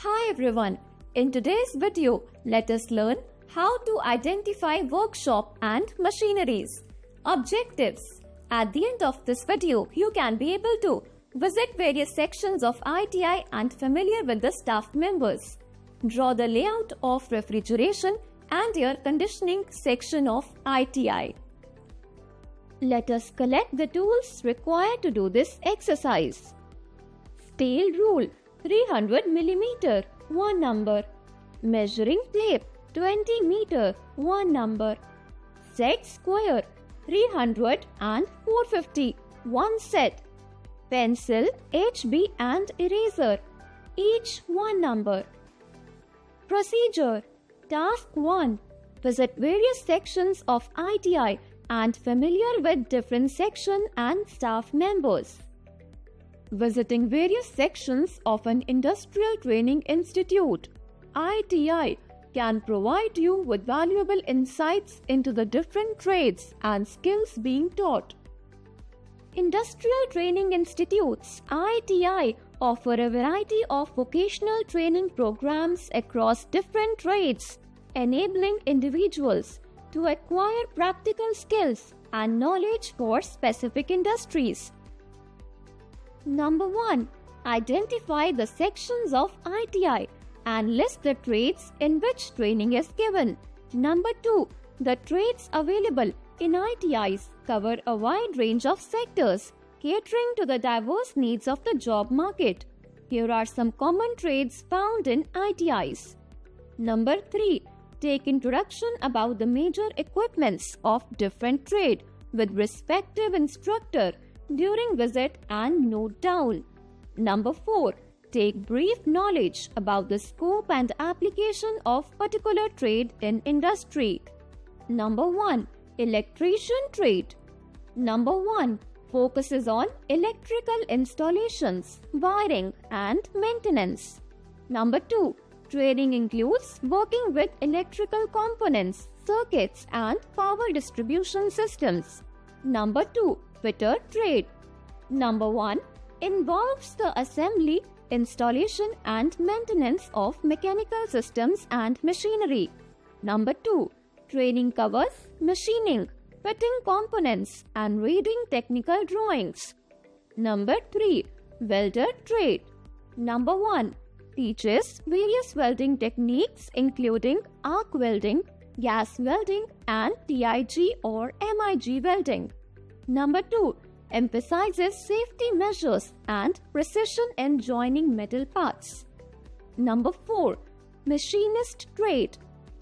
Hi everyone, in today's video, let us learn how to identify workshop and machineries. Objectives. At the end of this video, you can be able to visit various sections of ITI and familiar with the staff members. Draw the layout of refrigeration and air conditioning section of ITI. Let us collect the tools required to do this exercise. Scale rule 300 mm, 1 number. Measuring tape 20 meter, 1 number. Set square 300 and 450, 1 set. Pencil, HB and eraser, each 1 number. Procedure. Task 1. Visit various sections of ITI and familiar with different section and staff members. Visiting various sections of an industrial training institute, ITI can provide you with valuable insights into the different trades and skills being taught. Industrial training institutes, ITI, offer a variety of vocational training programs across different trades, enabling individuals to acquire practical skills and knowledge for specific industries. Number 1. Identify the sections of ITI and list the trades in which training is given. Number 2. The trades available in ITIs cover a wide range of sectors, catering to the diverse needs of the job market. Here are some common trades found in ITIs. Number 3. Take introduction about the major equipments of different trade with respective instructor during visit and note down. Number 4. Take brief knowledge about the scope and application of particular trade in industry. Number 1. Electrician trade. Number 1. Focuses on electrical installations, wiring and maintenance. Number 2. Training includes working with electrical components, circuits and power distribution systems. Number 2. Fitter trade. Number 1. Involves the assembly, installation and maintenance of mechanical systems and machinery. Number 2. Training covers machining, fitting components and reading technical drawings. Number 3. Welder trade. Number 1. Teaches various welding techniques including arc welding, gas welding and TIG or MIG welding. Number 2. Emphasizes safety measures and precision in joining metal parts. Number 4. Machinist trade.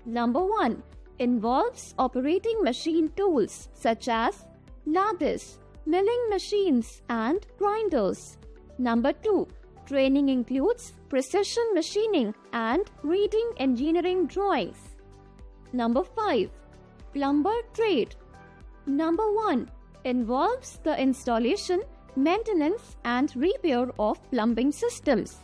Number 1. Involves operating machine tools such as lathers, milling machines and grinders. Number 2. Training includes precision machining and reading engineering drawings. Number 5. Plumber trade. Number 1. Involves the installation, maintenance and repair of plumbing systems.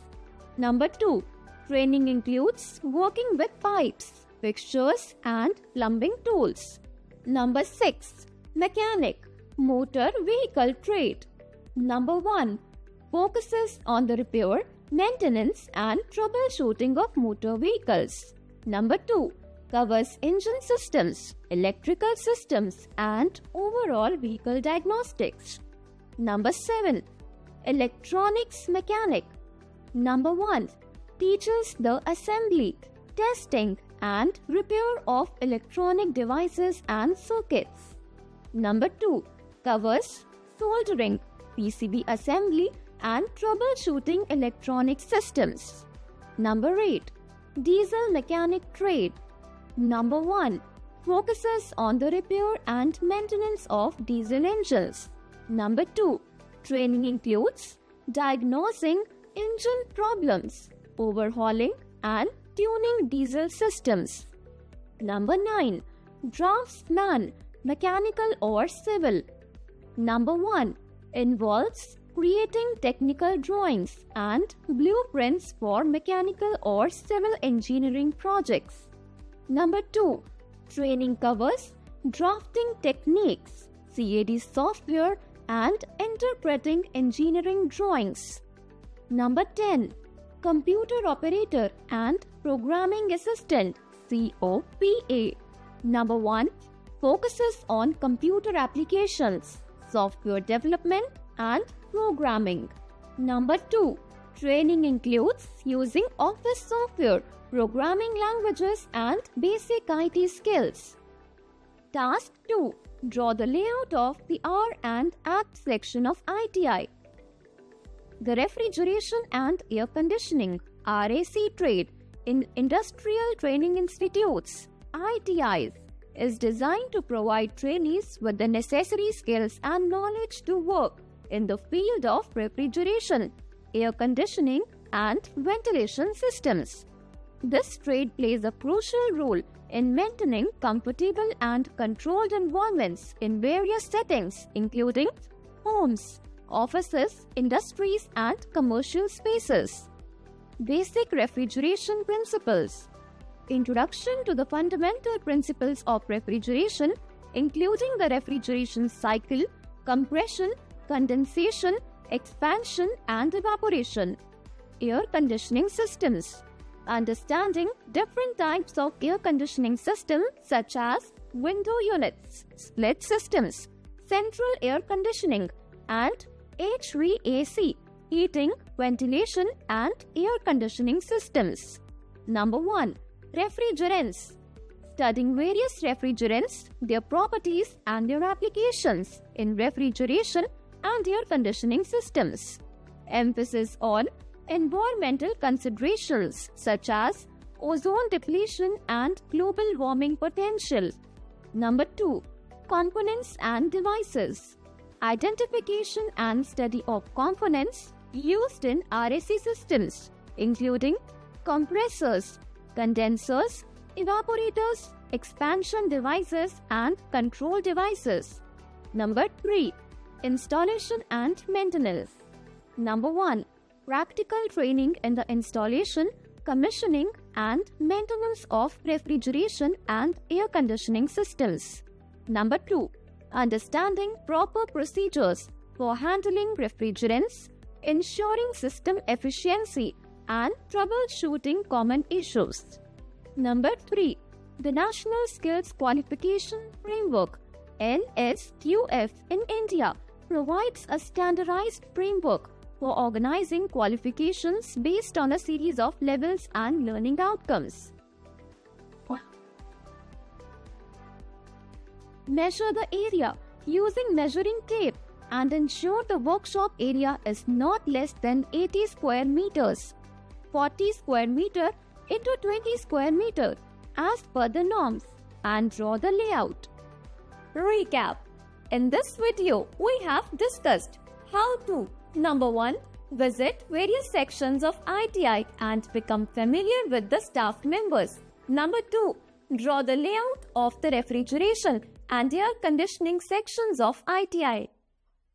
Number 2. Training includes working with pipes, fixtures and plumbing tools. Number 6. Mechanic, motor vehicle trade. Number 1. Focuses on the repair, maintenance and troubleshooting of motor vehicles. Number 2. Covers engine systems, electrical systems and overall vehicle diagnostics. Number 7. Electronics mechanic. Number 1. Teaches the assembly, testing and repair of electronic devices and circuits. Number 2. Covers soldering, PCB assembly and troubleshooting electronic systems. Number 8. Diesel mechanic trade. Number 1. Focuses on the repair and maintenance of diesel engines. Number 2. Training includes diagnosing engine problems, overhauling and tuning diesel systems. Number 9. Draftsman, mechanical or civil. Number 1. Involves creating technical drawings and blueprints for mechanical or civil engineering projects. Number 2. Training covers drafting techniques, CAD software and interpreting engineering drawings. Number 10. computer operator and programming assistant COPA. Number 1 focuses on computer applications, software development and programming. Number 2 training includes using office software, programming languages and basic IT skills. Task 2 draw the layout of the R&ACT section of ITI. The Refrigeration and Air Conditioning (R&ACT) trade in Industrial Training Institutes (ITIs) is designed to provide trainees with the necessary skills and knowledge to work in the field of refrigeration, air conditioning, and ventilation systems. This trade plays a crucial role in maintaining comfortable and controlled environments in various settings, including homes, offices, industries, and commercial spaces. Basic refrigeration principles. Introduction to the fundamental principles of refrigeration, including the refrigeration cycle, compression, condensation, expansion, and evaporation. Air conditioning systems. Understanding different types of air conditioning systems such as window units, split systems, central air conditioning, and HVAC, heating, ventilation, and air conditioning systems. Number 1 refrigerants. Studying various refrigerants, their properties, and their applications in refrigeration and air conditioning systems. Emphasis on environmental considerations such as ozone depletion and global warming potential. Number 2 components and devices. Identification and study of components used in R&ACT systems, including compressors, condensers, evaporators, expansion devices, and control devices. Number 3 installation and maintenance. Number 1 practical training in the installation, commissioning, and maintenance of refrigeration and air conditioning systems. Number 2 understanding proper procedures for handling refrigerants, ensuring system efficiency, and troubleshooting common issues. Number 3 the National Skills Qualification Framework (NSQF) in India provides a standardized framework for organizing qualifications based on a series of levels and learning outcomes. Measure the area using measuring tape and ensure the workshop area is not less than 80 square meters, 40 square meter into 20 square meter as per the norms, and draw the layout. Recap. In this video, we have discussed how to Number 1 visit various sections of ITI and become familiar with the staff members. Number 2 draw the layout of the refrigeration and air conditioning sections of ITI.